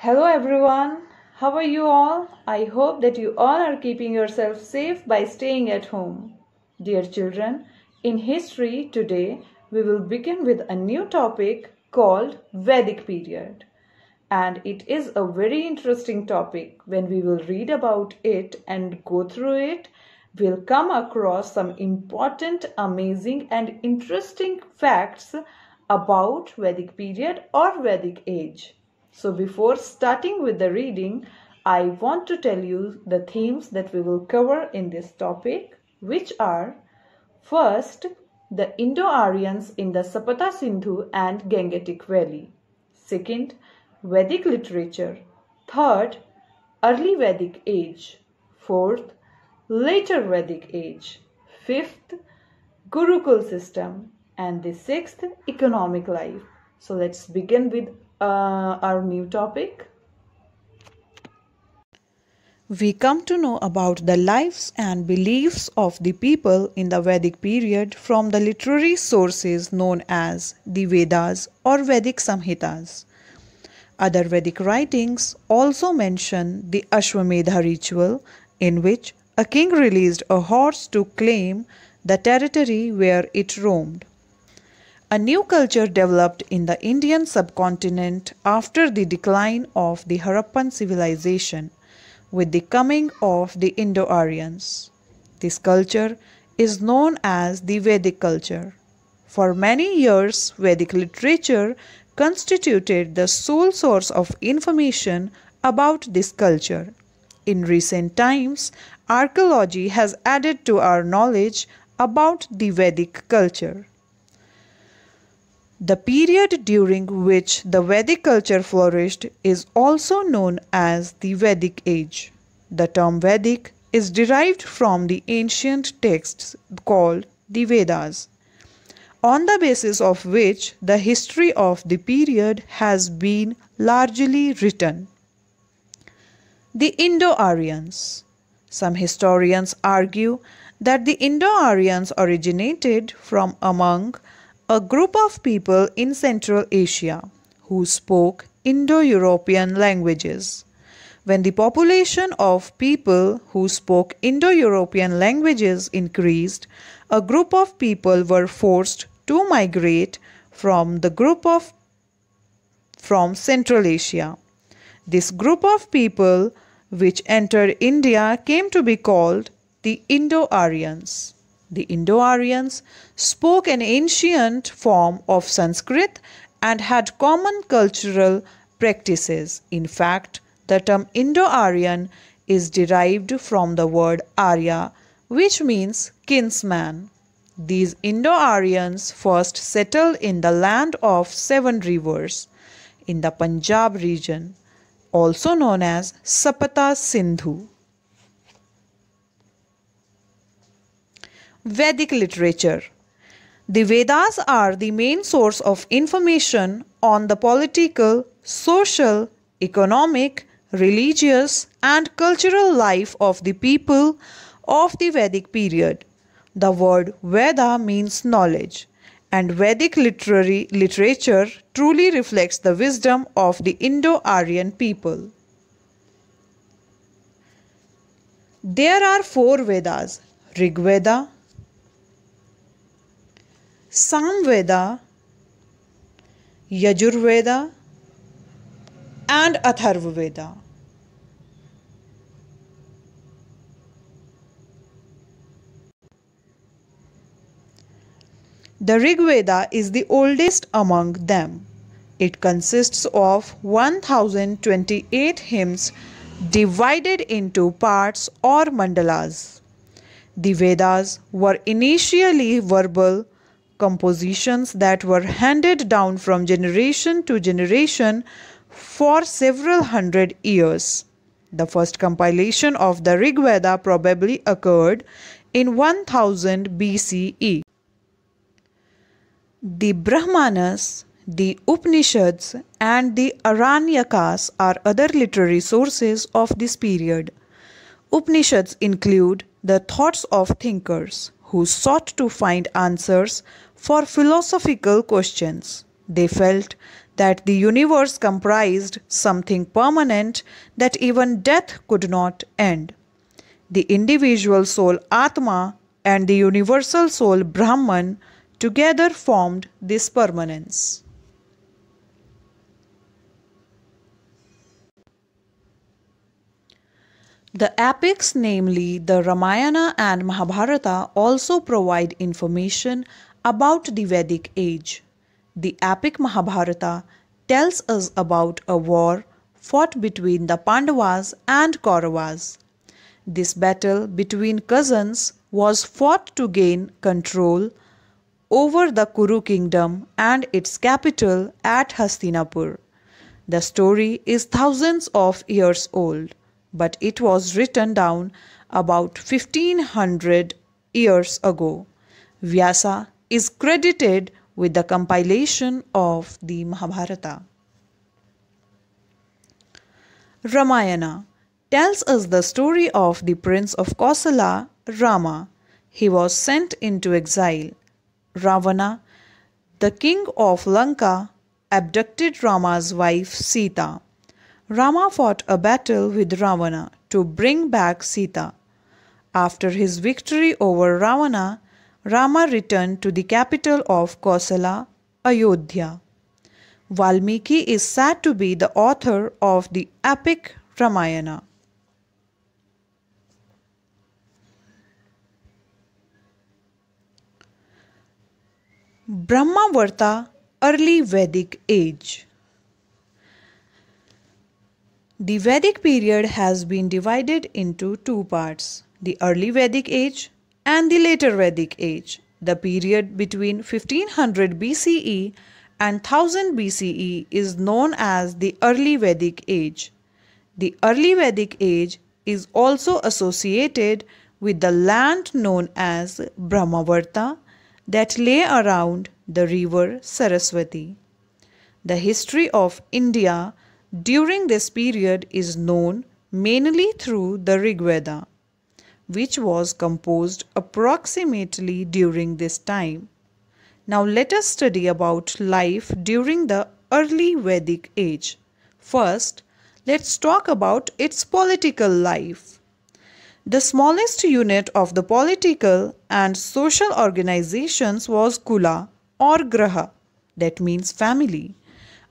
Hello everyone, how are you all? I hope that you all are keeping yourself safe by staying at home. Dear children, in history today we will begin with a new topic called Vedic period. And it is a very interesting topic. When we will read about it and go through it, we'll come across some important, amazing and interesting facts about Vedic period or Vedic age. So before starting with the reading, I want to tell you the themes that we will cover in this topic, which are: first, the Indo-Aryans in the Sapata Sindhu and Gangetic Valley. Second, Vedic literature. Third, early Vedic age. Fourth, later Vedic age. Fifth, Gurukul system. And the sixth, economic life. So let's begin with our new topic. We come to know about the lives and beliefs of the people in the Vedic period from the literary sources known as the Vedas or Vedic Samhitas. Other Vedic writings also mention the Ashwamedha ritual, in which a king released a horse to claim the territory where it roamed. A new culture developed in the Indian subcontinent after the decline of the Harappan civilization with the coming of the Indo-Aryans. This culture is known as the Vedic culture. For many years, Vedic literature constituted the sole source of information about this culture. In recent times, archaeology has added to our knowledge about the Vedic culture. The period during which the Vedic culture flourished is also known as the Vedic age. The term Vedic is derived from the ancient texts called the Vedas, on the basis of which the history of the period has been largely written. The Indo-Aryans. Some historians argue that the Indo-Aryans originated from among a group of people in Central Asia who spoke Indo-European languages. When the population of people who spoke Indo-European languages increased, a group of people were forced to migrate from Central Asia. This group of people which entered India came to be called the Indo-Aryans. The Indo-Aryans spoke an ancient form of Sanskrit and had common cultural practices. In fact, the term Indo-Aryan is derived from the word Arya, which means kinsman. These Indo-Aryans first settled in the land of 7 rivers in the Punjab region, also known as Sapata Sindhu. Vedic literature. The Vedas are the main source of information on the political, social, economic, religious, and cultural life of the people of the Vedic period. The word Veda means knowledge, and Vedic literature truly reflects the wisdom of the Indo-Aryan people. There are 4 Vedas: Rig Veda, Samveda, Yajurveda, and Atharva Veda. The Rig Veda is the oldest among them. It consists of 1028 hymns divided into parts or mandalas. The Vedas were initially verbal compositions that were handed down from generation to generation for several hundred years. The first compilation of the Rig Veda probably occurred in 1000 BCE. The Brahmanas, the Upanishads, and the Aranyakas are other literary sources of this period. Upanishads include the thoughts of thinkers who sought to find answers for philosophical questions. They felt that the universe comprised something permanent that even death could not end. The individual soul Atma and the universal soul Brahman together formed this permanence. The epics, namely the Ramayana and Mahabharata, also provide information about the Vedic age. The epic Mahabharata tells us about a war fought between the Pandavas and Kauravas. This battle between cousins was fought to gain control over the Kuru kingdom and its capital at Hastinapur. The story is thousands of years old, but it was written down about 1500 years ago. Vyasa is credited with the compilation of the Mahabharata. Ramayana tells us the story of the prince of Kosala, Rama. He was sent into exile. Ravana, the king of Lanka, abducted Rama's wife Sita. Rama fought a battle with Ravana to bring back Sita. After his victory over Ravana, Rama returned to the capital of Kosala, Ayodhya. Valmiki is said to be the author of the epic Ramayana. Brahmavarta, early Vedic age. The Vedic period has been divided into two parts, the early Vedic age and the later Vedic age. The period between 1500 BCE and 1000 BCE is known as the early Vedic age. The early Vedic age is also associated with the land known as Brahmavarta that lay around the river Saraswati. The history of India during this period is known mainly through the Rig Veda, which was composed approximately during this time. Now let us study about life during the early Vedic age. First, let's talk about its political life. The smallest unit of the political and social organizations was Kula or Graha, that means family.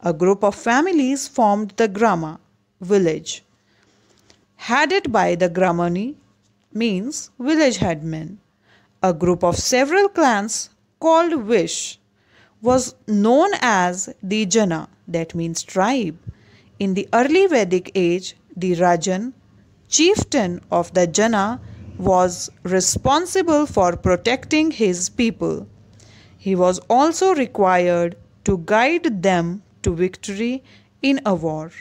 A group of families formed the Grama, village, headed by the Gramani, means village headman. A group of several clans called Vish was known as the Jana, that means tribe. In the early Vedic age, the Rajan, chieftain of the Jana, was responsible for protecting his people. He was also required to guide them to victory in a war.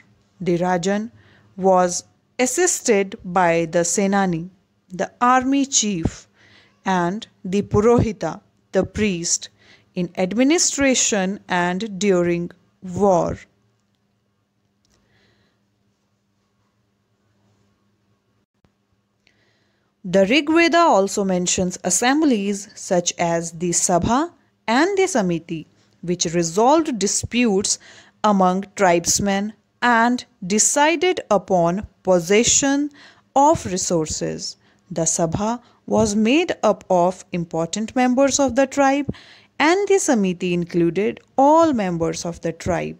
The Rajan was assisted by the Senani, the army chief, and the Purohita, the priest, in administration and during war. The Rig Veda also mentions assemblies such as the Sabha and the Samiti, which resolved disputes among tribesmen and decided upon possession of resources. The Sabha was made up of important members of the tribe, and the Samiti included all members of the tribe.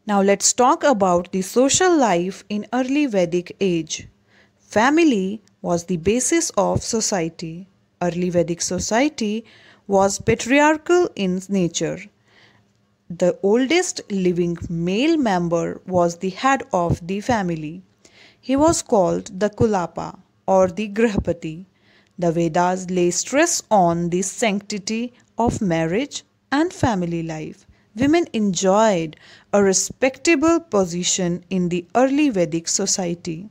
Now let's talk about the social life in early Vedic age. Family was the basis of society. Early Vedic society was patriarchal in nature. The oldest living male member was the head of the family. He was called the Kulapa or the Grihapati. The Vedas lay stress on the sanctity of marriage and family life. Women enjoyed a respectable position in the early Vedic society.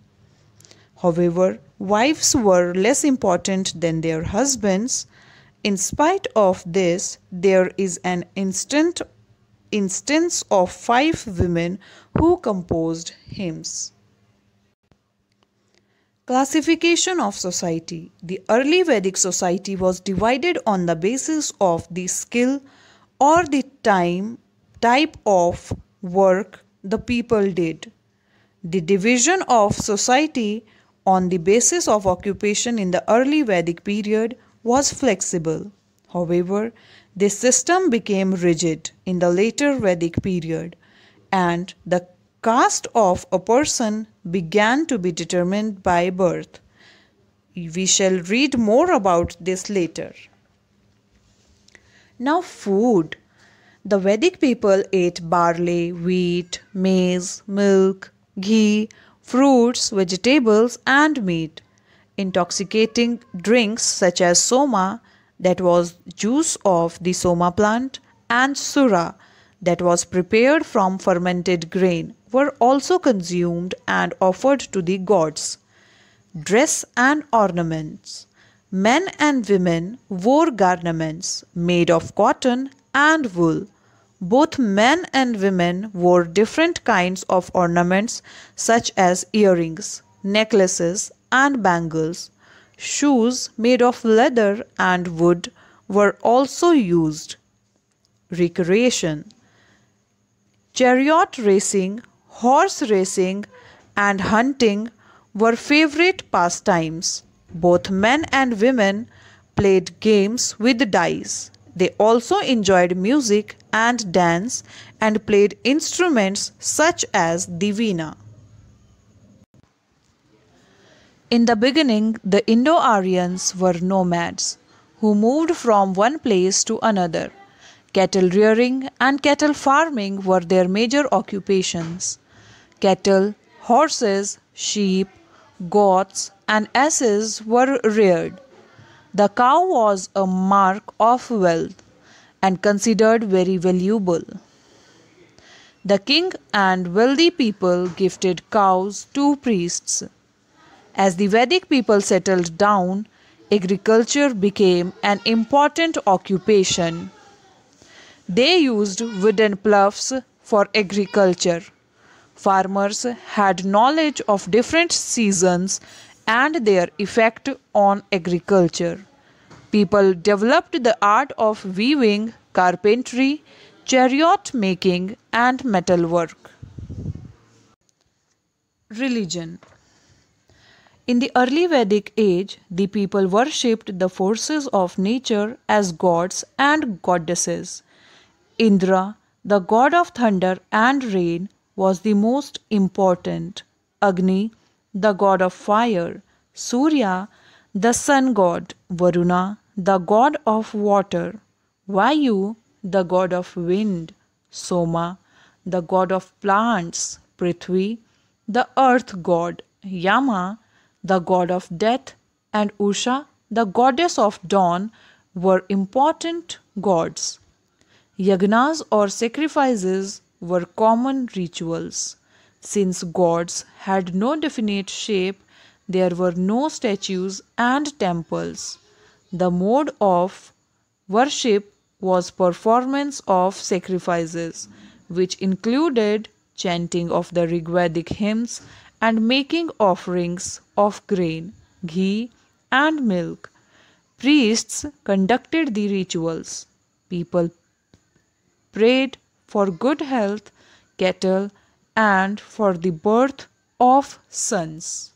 However, wives were less important than their husbands. In spite of this, there is an instance of 5 women who composed hymns. Classification of society. The early Vedic society was divided on the basis of the skill or the type of work the people did. The division of society on the basis of occupation in the early Vedic period was flexible. However, this system became rigid in the later Vedic period, and the caste of a person began to be determined by birth. We shall read more about this later. Now, food. The Vedic people ate barley, wheat, maize, milk, ghee, fruits, vegetables, and meat. Intoxicating drinks such as soma, that was juice of the soma plant, and sura, that was prepared from fermented grain, were also consumed and offered to the gods. Dress and ornaments. Men and women wore garments made of cotton and wool. Both men and women wore different kinds of ornaments such as earrings, necklaces, and bangles. Shoes made of leather and wood were also used. Recreation. Chariot racing, horse racing, and hunting were favorite pastimes. Both men and women played games with dice. They also enjoyed music and dance and played instruments such as the veena. In the beginning, the Indo-Aryans were nomads who moved from one place to another. Cattle rearing and cattle farming were their major occupations. Cattle, horses, sheep, goats, and asses were reared. The cow was a mark of wealth and considered very valuable. The king and wealthy people gifted cows to priests. As the Vedic people settled down, agriculture became an important occupation. They used wooden ploughs for agriculture. Farmers had knowledge of different seasons and their effect on agriculture. People developed the art of weaving, carpentry, chariot making, and metalwork. Religion. In the early Vedic age, the people worshipped the forces of nature as gods and goddesses. Indra, the god of thunder and rain, was the most important. Agni, the god of fire. Surya, the sun god. Varuna, the god of water. Vayu, the god of wind. Soma, the god of plants. Prithvi, the earth god. Yama, the god of death, and Usha, the goddess of dawn, were important gods. Yagnas or sacrifices were common rituals. Since gods had no definite shape, there were no statues and temples. The mode of worship was performance of sacrifices, which included chanting of the Rigvedic hymns and making offerings of grain, ghee, and milk. Priests conducted the rituals. People prayed for good health, cattle, and for the birth of sons.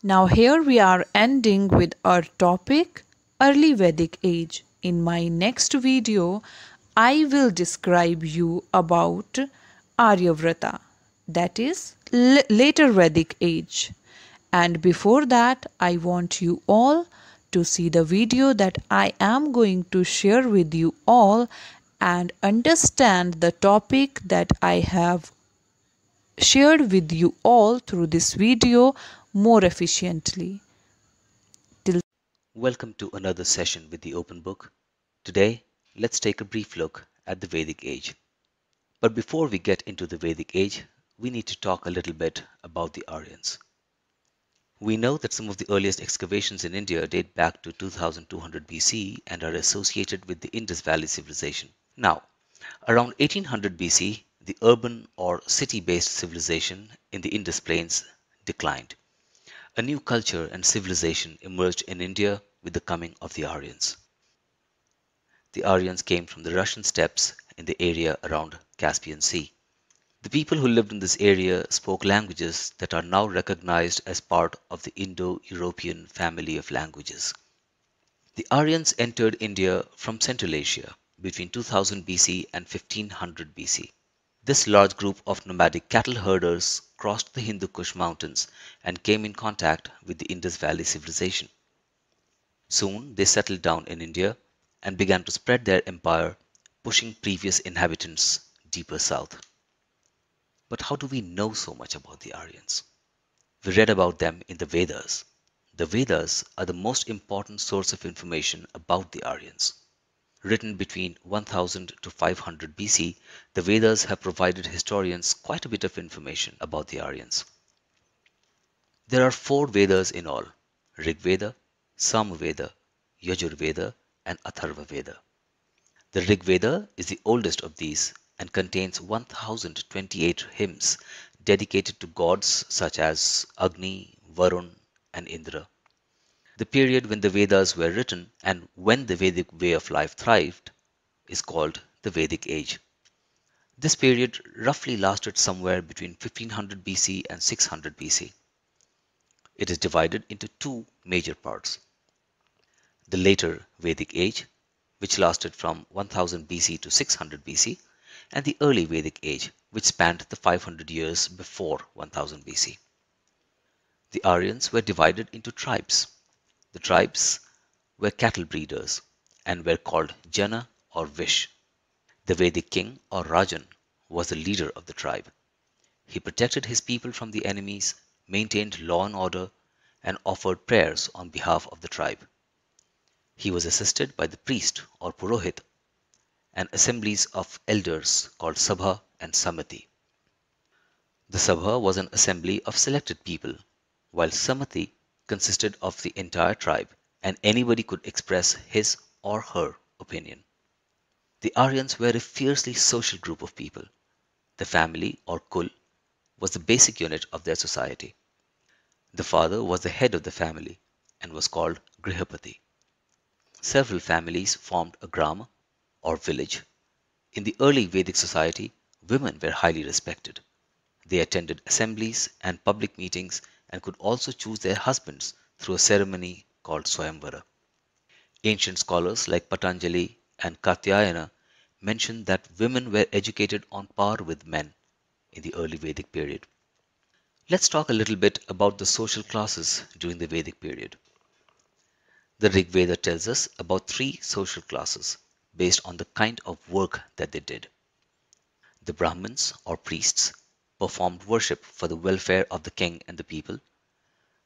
Now, here we are ending with our topic Early Vedic Age. In my next video, I will describe you about Aryavrata, that is later Vedic age. And before that, I want you all to see the video that I am going to share with you all and understand the topic that I have shared with you all through this video more efficiently. Welcome to another session with the Open Book. Today, let's take a brief look at the Vedic Age. But before we get into the Vedic Age, we need to talk a little bit about the Aryans. We know that some of the earliest excavations in India date back to 2200 BC and are associated with the Indus Valley civilization. Now, around 1800 BC, the urban or city-based civilization in the Indus Plains declined. A new culture and civilization emerged in India with the coming of the Aryans. The Aryans came from the Russian steppes in the area around Caspian Sea. The people who lived in this area spoke languages that are now recognized as part of the Indo-European family of languages. The Aryans entered India from Central Asia between 2000 BC and 1500 BC. This large group of nomadic cattle herders crossed the Hindu Kush mountains and came in contact with the Indus Valley civilization. Soon they settled down in India and began to spread their empire, pushing previous inhabitants deeper south. But how do we know so much about the Aryans? We read about them in the Vedas. The Vedas are the most important source of information about the Aryans. Written between 1000 to 500 BC, the Vedas have provided historians quite a bit of information about the Aryans. There are 4 Vedas in all: Rig Veda, Samaveda, Yajur Veda, and Atharva Veda. The Rig Veda is the oldest of these and contains 1028 hymns dedicated to gods such as Agni, Varun, and Indra. The period when the Vedas were written and when the Vedic way of life thrived is called the Vedic Age. This period roughly lasted somewhere between 1500 BC and 600 BC. It is divided into 2 major parts: the later Vedic Age, which lasted from 1000 BC to 600 BC, and the early Vedic Age, which spanned the 500 years before 1000 BC. The Aryans were divided into tribes. The tribes were cattle breeders and were called Jana or Vish. The Vedic king or Rajan was the leader of the tribe. He protected his people from the enemies, maintained law and order, and offered prayers on behalf of the tribe. He was assisted by the priest or Purohit and assemblies of elders called Sabha and Samati. The Sabha was an assembly of selected people, while Samati consisted of the entire tribe and anybody could express his or her opinion. The Aryans were a fiercely social group of people. The family or kul was the basic unit of their society. The father was the head of the family and was called Grihapati. Several families formed a grama or village. In the early Vedic society, women were highly respected. They attended assemblies and public meetings and could also choose their husbands through a ceremony called Swayamvara. Ancient scholars like Patanjali and Katyayana mention that women were educated on par with men in the early Vedic period. Let's talk a little bit about the social classes during the Vedic period. The Rig Veda tells us about 3 social classes based on the kind of work that they did. The Brahmins or priests performed worship for the welfare of the king and the people.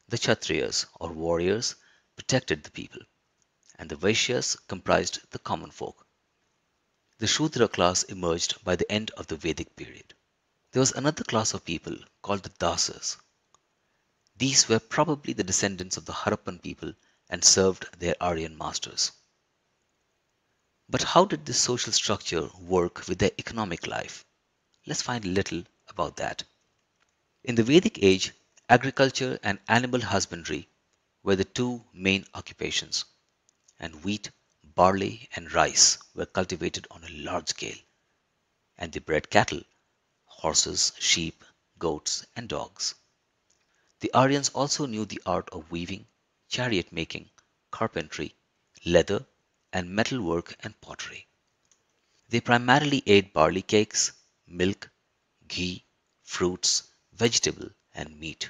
The Kshatriyas or warriors protected the people, and the Vaishyas comprised the common folk. The Shudra class emerged by the end of the Vedic period. There was another class of people called the Dasas. These were probably the descendants of the Harappan people and served their Aryan masters. But how did this social structure work with their economic life? Let's find a little about that. In the Vedic age, agriculture and animal husbandry were the 2 main occupations, and wheat, barley, and rice were cultivated on a large scale, and they bred cattle, horses, sheep, goats, and dogs. The Aryans also knew the art of weaving, chariot making, carpentry, leather, and metalwork and pottery. They primarily ate barley cakes, milk, ghee, fruits, vegetable, and meat.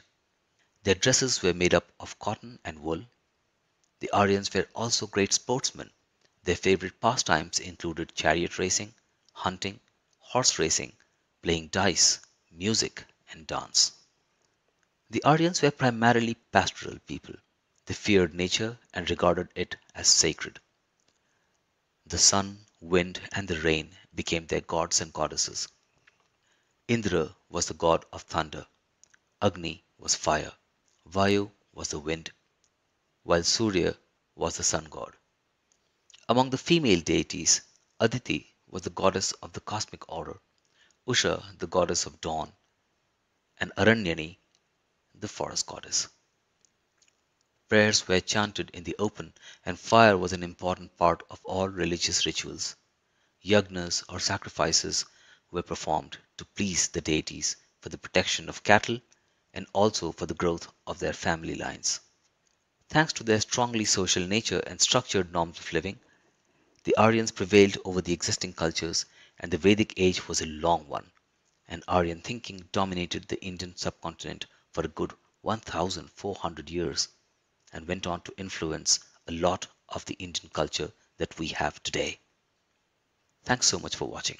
Their dresses were made up of cotton and wool. The Aryans were also great sportsmen. Their favorite pastimes included chariot racing, hunting, horse racing, playing dice, music, and dance. The Aryans were primarily pastoral people. They feared nature and regarded it as sacred. The sun, wind, and the rain became their gods and goddesses. Indra was the god of thunder, Agni was fire, Vayu was the wind, while Surya was the sun god. Among the female deities, Aditi was the goddess of the cosmic order, Usha the goddess of dawn, and Aranyani the forest goddess. Prayers were chanted in the open, and fire was an important part of all religious rituals. Yagnas or sacrifices were performed to please the deities for the protection of cattle and also for the growth of their family lines. Thanks to their strongly social nature and structured norms of living, the Aryans prevailed over the existing cultures, and the Vedic age was a long one, and Aryan thinking dominated the Indian subcontinent for a good 1,400 years and went on to influence a lot of the Indian culture that we have today. Thanks so much for watching.